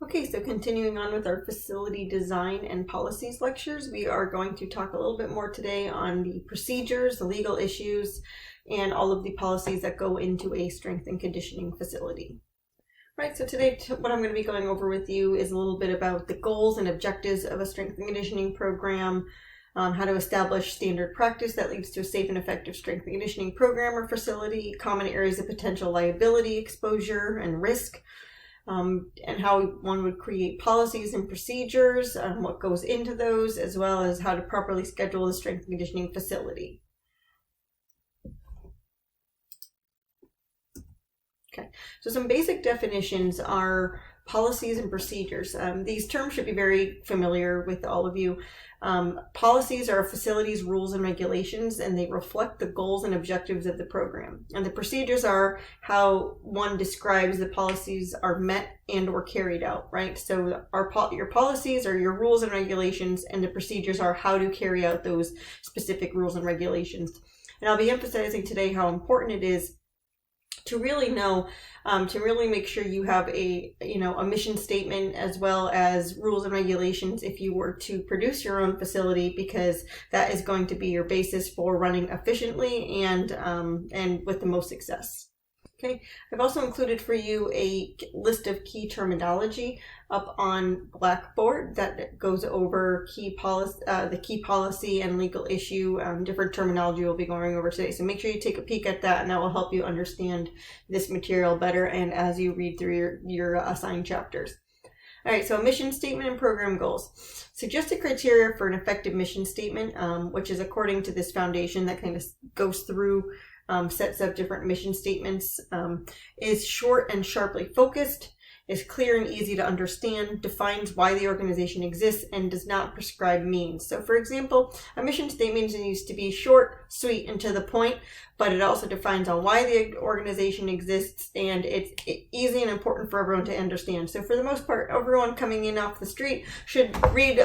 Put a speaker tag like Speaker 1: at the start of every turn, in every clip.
Speaker 1: Okay, so continuing on with our facility design and policies lectures, we are going to talk a little bit more today on the procedures, the legal issues, and all of the policies that go into a strength and conditioning facility. Right, so today what I'm going to be going over with you is a little bit about the goals and objectives of a strength and conditioning program, how to establish standard practice that leads to a safe and effective strength and conditioning program or facility, common areas of potential liability, exposure, and risk, and how one would create policies and procedures, what goes into those, as well as how to properly schedule the strength and conditioning facility. Okay, so some basic definitions are policies and procedures. These terms should be very familiar with all of you. Policies are a facility's rules and regulations, and they reflect the goals and objectives of the program. And the procedures are how one describes the policies are met and or carried out, right? So your policies are your rules and regulations, and the procedures are how to carry out those specific rules and regulations. And I'll be emphasizing today how important it is to really know, to really make sure you have a mission statement as well as rules and regulations if you were to produce your own facility, because that is going to be your basis for running efficiently and with the most success. Okay, I've also included for you a list of key terminology up on Blackboard that goes over the key policy and legal issue, different terminology we'll be going over today. So make sure you take a peek at that, and that will help you understand this material better and as you read through your assigned chapters. All right, so mission statement and program goals. Suggested criteria for an effective mission statement, which is according to this foundation that kind of goes through sets of different mission statements, is short and sharply focused, is clear and easy to understand, defines why the organization exists, and does not prescribe means. So for example, a mission statement needs to be short, sweet, and to the point, but it also defines on why the organization exists, and it's easy and important for everyone to understand. So for the most part, everyone coming in off the street should read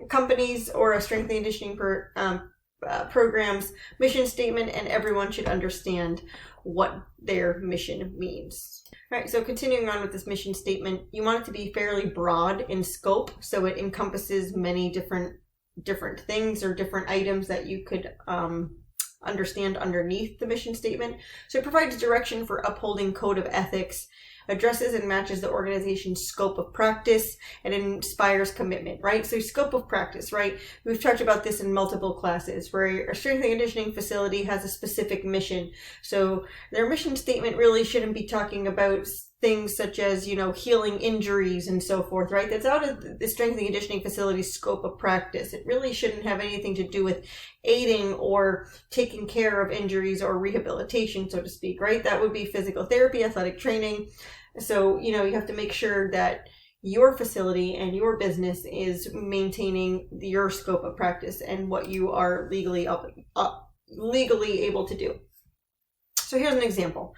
Speaker 1: companies or a strength and conditioning program's mission statement, and everyone should understand what their mission means. All right, so continuing on with this mission statement, you want it to be fairly broad in scope, so it encompasses many different things or different items that you could understand underneath the mission statement. So it provides direction for upholding code of ethics, addresses and matches the organization's scope of practice, and inspires commitment, right? So scope of practice, right? We've talked about this in multiple classes, where a strength and conditioning facility has a specific mission. So their mission statement really shouldn't be talking about things such as, healing injuries and so forth, right? That's out of the strength and conditioning facility's scope of practice. It really shouldn't have anything to do with aiding or taking care of injuries or rehabilitation, so to speak, right? That would be physical therapy, athletic training. So, you have to make sure that your facility and your business is maintaining your scope of practice and what you are legally able to do. So here's an example.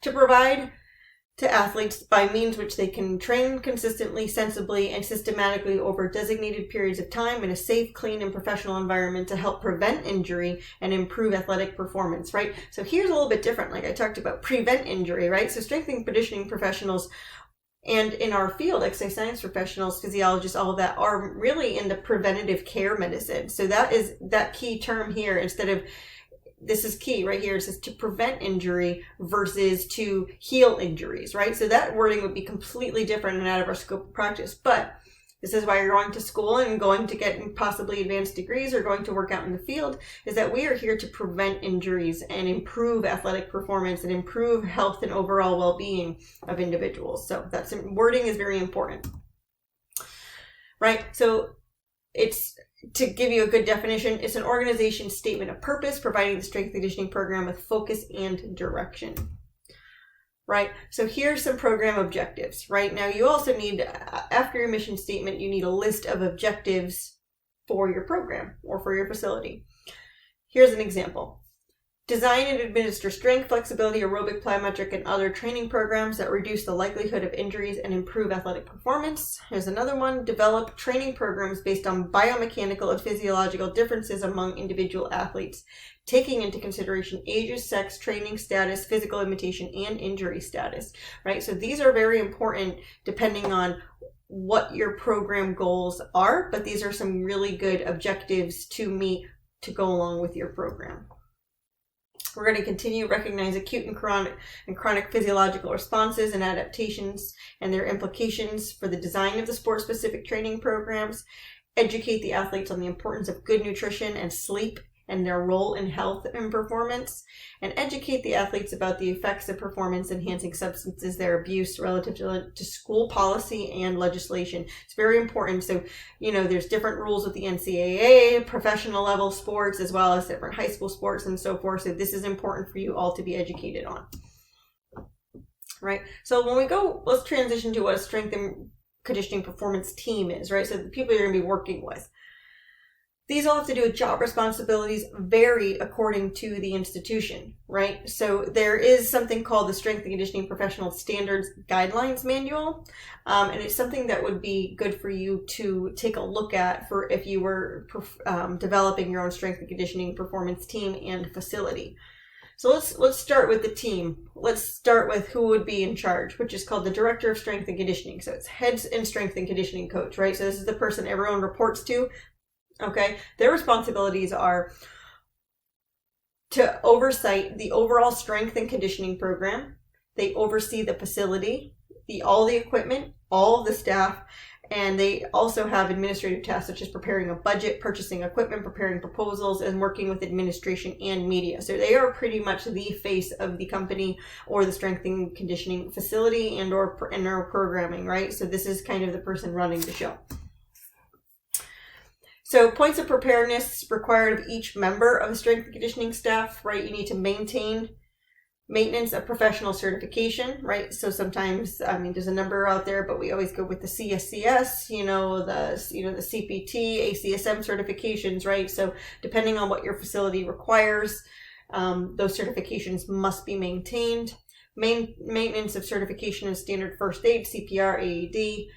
Speaker 1: To provide to athletes by means which they can train consistently, sensibly, and systematically over designated periods of time in a safe, clean, and professional environment to help prevent injury and improve athletic performance, right? So here's a little bit different, like I talked about, prevent injury, right? So strength and conditioning professionals and in our field, exercise science professionals, physiologists, all of that are really in the preventative care medicine. So that is that key term here. Instead of, this is key right here, it says to prevent injury versus to heal injuries, right? So that wording would be completely different and out of our scope of practice. But this is why you're going to school and going to get possibly advanced degrees or going to work out in the field, is that we are here to prevent injuries and improve athletic performance and improve health and overall well-being of individuals. So that's wording is very important, right? So it's, to give you a good definition, it's an organization's statement of purpose, providing the strength and conditioning program with focus and direction, right? So here's some program objectives, right? Now you also need, after your mission statement, you need a list of objectives for your program or for your facility. Here's an example. Design and administer strength, flexibility, aerobic, plyometric, and other training programs that reduce the likelihood of injuries and improve athletic performance. Here's another one. Develop training programs based on biomechanical and physiological differences among individual athletes, taking into consideration ages, sex, training status, physical limitation, and injury status, right? So these are very important depending on what your program goals are, but these are some really good objectives to meet to go along with your program. We're going to continue to recognize acute and chronic physiological responses and adaptations and their implications for the design of the sport-specific training programs, educate the athletes on the importance of good nutrition and sleep and their role in health and performance, and educate the athletes about the effects of performance-enhancing substances, their abuse relative to school policy and legislation. It's very important. So, there's different rules with the NCAA, professional level sports, as well as different high school sports and so forth. So this is important for you all to be educated on. Right? So when we go, let's transition to what a strength and conditioning performance team is, right? So the people you're going to be working with. These all have to do with job responsibilities, vary according to the institution, right? So there is something called the Strength and Conditioning Professional Standards Guidelines Manual, and it's something that would be good for you to take a look at for if you were developing your own strength and conditioning performance team and facility. So let's start with the team. Let's start with who would be in charge, which is called the Director of Strength and Conditioning. So it's head and strength and conditioning coach, right? So this is the person everyone reports to. Okay, their responsibilities are to oversight the overall strength and conditioning program. They oversee the facility, all the equipment, all of the staff, and they also have administrative tasks such as preparing a budget, purchasing equipment, preparing proposals, and working with administration and media. So they are pretty much the face of the company or the strength and conditioning facility and or programming, right? So this is kind of the person running the show. So points of preparedness required of each member of the strength and conditioning staff, right? You need to maintain maintenance of professional certification, right? So sometimes, there's a number out there, but we always go with the CSCS, the CPT, ACSM certifications, right? So depending on what your facility requires, those certifications must be maintained. Maintenance of certification in standard first aid, CPR, AED.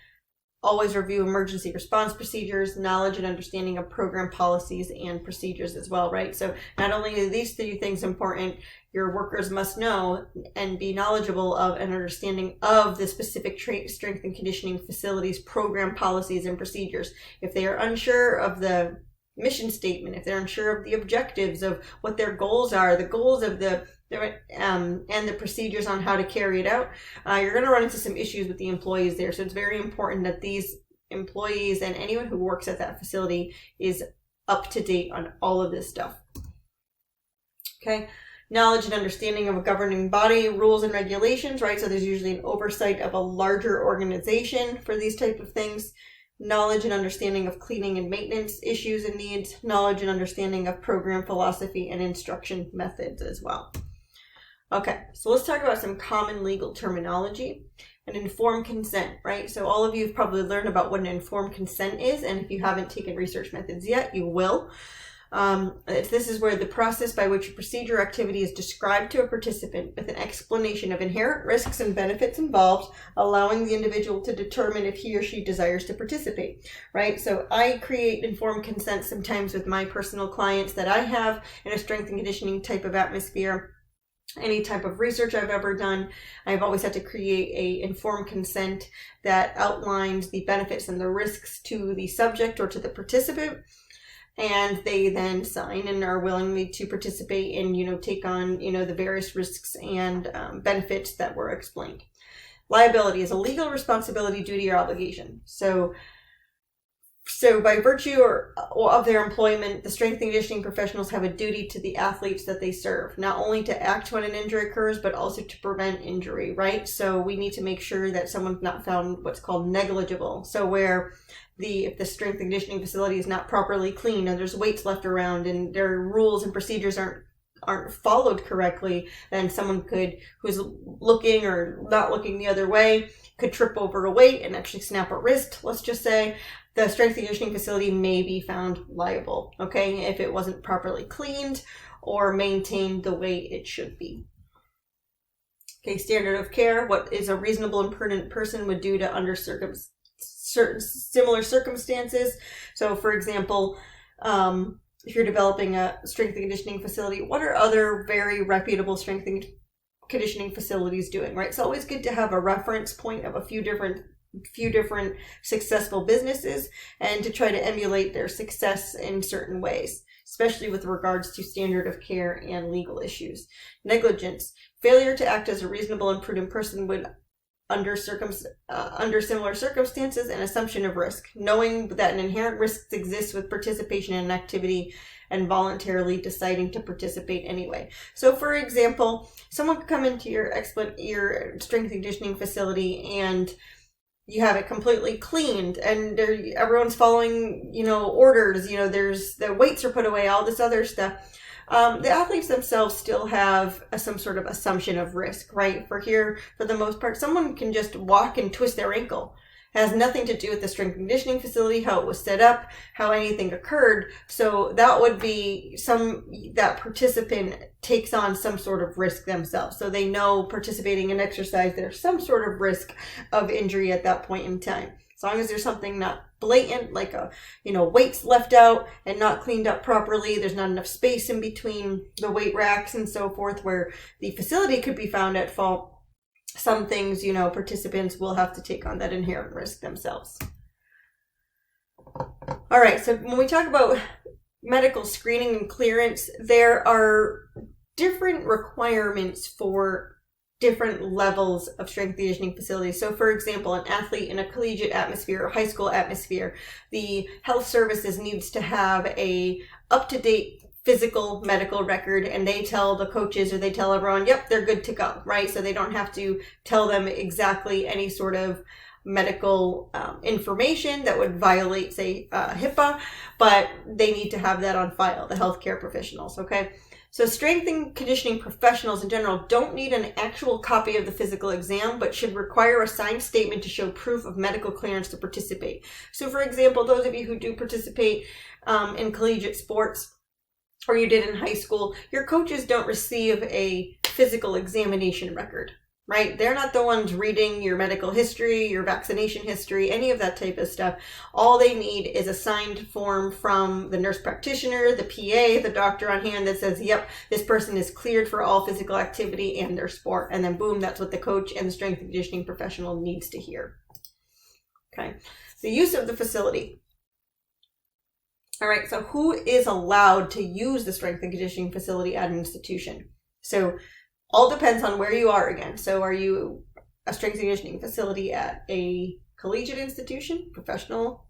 Speaker 1: Always review emergency response procedures, knowledge and understanding of program policies and procedures as well, right? So not only are these three things important, your workers must know and be knowledgeable of and understanding of the specific strength and conditioning facilities, program policies and procedures. If they are unsure of the mission statement, if they're unsure of the objectives of what their goals are, the goals of and the procedures on how to carry it out, you're going to run into some issues with the employees there. So it's very important that these employees and anyone who works at that facility is up to date on all of this stuff. Okay. Knowledge and understanding of a governing body, rules and regulations, right? So there's usually an oversight of a larger organization for these type of things. Knowledge and understanding of cleaning and maintenance issues and needs. Knowledge and understanding of program philosophy and instruction methods as well. Okay, so let's talk about some common legal terminology. An informed consent, right? So all of you have probably learned about what an informed consent is, and if you haven't taken research methods yet, you will. This is where the process by which a procedure or activity is described to a participant with an explanation of inherent risks and benefits involved, allowing the individual to determine if he or she desires to participate, right? So I create informed consent sometimes with my personal clients that I have in a strength and conditioning type of atmosphere. Any type of research I've ever done, I've always had to create a informed consent that outlines the benefits and the risks to the subject or to the participant. And they then sign and are willing to participate and, take on, the various risks and benefits that were explained. Liability is a legal responsibility, duty, or obligation. So by virtue of their employment, the strength and conditioning professionals have a duty to the athletes that they serve, not only to act when an injury occurs, but also to prevent injury, right? So we need to make sure that someone's not found what's called negligible. So where if the strength and conditioning facility is not properly clean and there's weights left around and their rules and procedures aren't followed correctly, then someone who's looking or not looking the other way could trip over a weight and actually snap a wrist, let's just say. The strength and conditioning facility may be found liable, okay, if it wasn't properly cleaned or maintained the way it should be. Okay, standard of care, what is a reasonable and prudent person would do to under certain similar circumstances. So for example, if you're developing a strength and conditioning facility, what are other very reputable strength and conditioning facilities doing, right? It's always good to have a reference point of a few different few different successful businesses and to try to emulate their success in certain ways, especially with regards to standard of care and legal issues. Negligence, failure to act as a reasonable and prudent person would under similar circumstances, an assumption of risk, knowing that an inherent risk exists with participation in an activity and voluntarily deciding to participate anyway. So for example, someone could come into your strength and conditioning facility and you have it completely cleaned and everyone's following, orders, there's the weights are put away, all this other stuff. The athletes themselves still have some sort of assumption of risk, right? For the most part, someone can just walk and twist their ankle. It has nothing to do with the strength and conditioning facility, how it was set up, how anything occurred. So that would be that participant takes on some sort of risk themselves. So they know participating in exercise, there's some sort of risk of injury at that point in time. As long as there's something not blatant, like weights left out and not cleaned up properly, there's not enough space in between the weight racks and so forth where the facility could be found at fault. Some things, participants will have to take on that inherent risk themselves. All right, so when we talk about medical screening and clearance, there are different requirements for different levels of strength and conditioning facilities. So for example, an athlete in a collegiate atmosphere or high school atmosphere, the health services needs to have a up-to-date physical medical record, and they tell the coaches or they tell everyone, yep, they're good to go, right? So they don't have to tell them exactly any sort of medical information that would violate, say, HIPAA, but they need to have that on file, the healthcare professionals, okay? So strength and conditioning professionals in general don't need an actual copy of the physical exam, but should require a signed statement to show proof of medical clearance to participate. So for example, those of you who do participate in collegiate sports, or you did in high school, your coaches don't receive a physical examination record, right? They're not the ones reading your medical history, your vaccination history, any of that type of stuff. All they need is a signed form from the nurse practitioner, the PA, the doctor on hand that says, yep, this person is cleared for all physical activity and their sport. And then boom, that's what the coach and the strength and conditioning professional needs to hear. Okay, the use of the facility. All right, so who is allowed to use the strength and conditioning facility at an institution? So all depends on where you are again. So are you a strength and conditioning facility at a collegiate institution, professional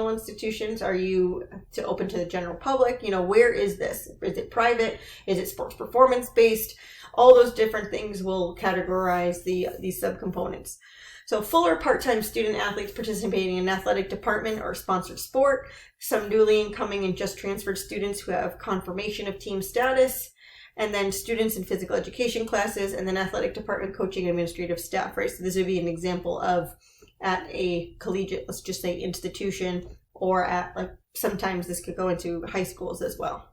Speaker 1: institutions? Are you open to the general public? Where is this? Is it private? Is it sports performance based? All those different things will categorize these subcomponents. So full or part-time student athletes participating in an athletic department or sponsored sport, some newly incoming and just transferred students who have confirmation of team status, and then students in physical education classes, and then athletic department coaching and administrative staff, right? So this would be an example of at a collegiate, let's just say institution, or at sometimes this could go into high schools as well.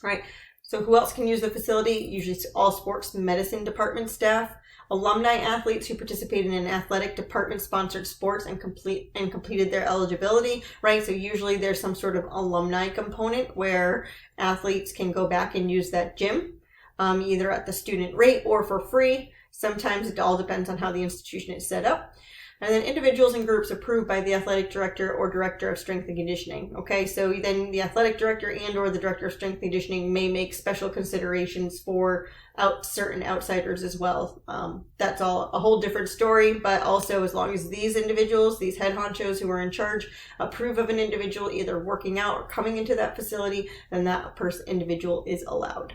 Speaker 1: All right. So who else can use the facility? Usually all sports medicine department staff, alumni athletes who participated in an athletic department sponsored sports and completed their eligibility, right? So usually there's some sort of alumni component where athletes can go back and use that gym, either at the student rate or for free. Sometimes it all depends on how the institution is set up. And then individuals and groups approved by the athletic director or director of strength and conditioning. Okay, so then the athletic director and or the director of strength and conditioning may make special considerations for certain outsiders as well. That's all a whole different story, but also as long as these individuals, these head honchos who are in charge, approve of an individual either working out or coming into that facility, then that individual is allowed.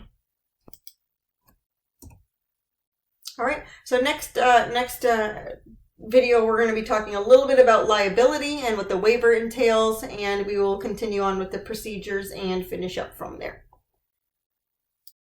Speaker 1: All right, so next video, we're going to be talking a little bit about liability and what the waiver entails, and we will continue on with the procedures and finish up from there.